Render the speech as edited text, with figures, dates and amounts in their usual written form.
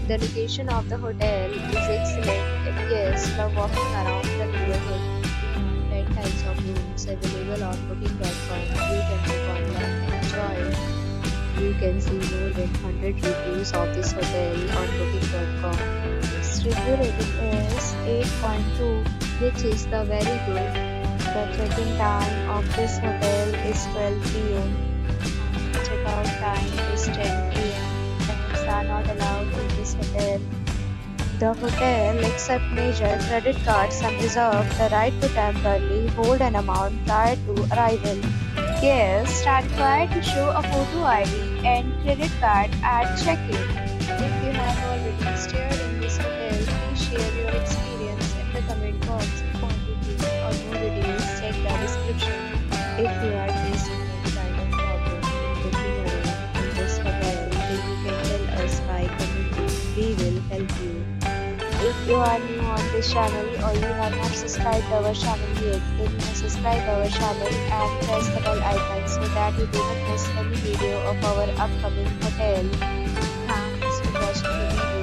The location of the hotel is excellent and guests love walking around the neighborhood. We have 10 types of rooms available on booking.com. You can book online and enjoy it. You can see more than 100 reviews of this hotel on booking.com. Its review rating is 8.2, which is the very good. The check-in time of this hotel is 12 p.m. and check-out time is 10 p.m. Pets are not allowed in this hotel. The hotel accepts major credit cards and reserves the right to temporarily hold an amount prior to arrival. Guests are required to show a photo ID and credit card at check-in. If you have already stayed in this hotel, please share your experience in the comment box. For booking or more details, check the description. If you are facing any kind of problem in booking a room in this hotel, then you can tell us by commenting. We will help you. If you are new on this channel or you have not subscribed our channel yet, then you must subscribe our channel and press the bell icon so that you do not miss any video of our upcoming hotel. Thanks for watching the video.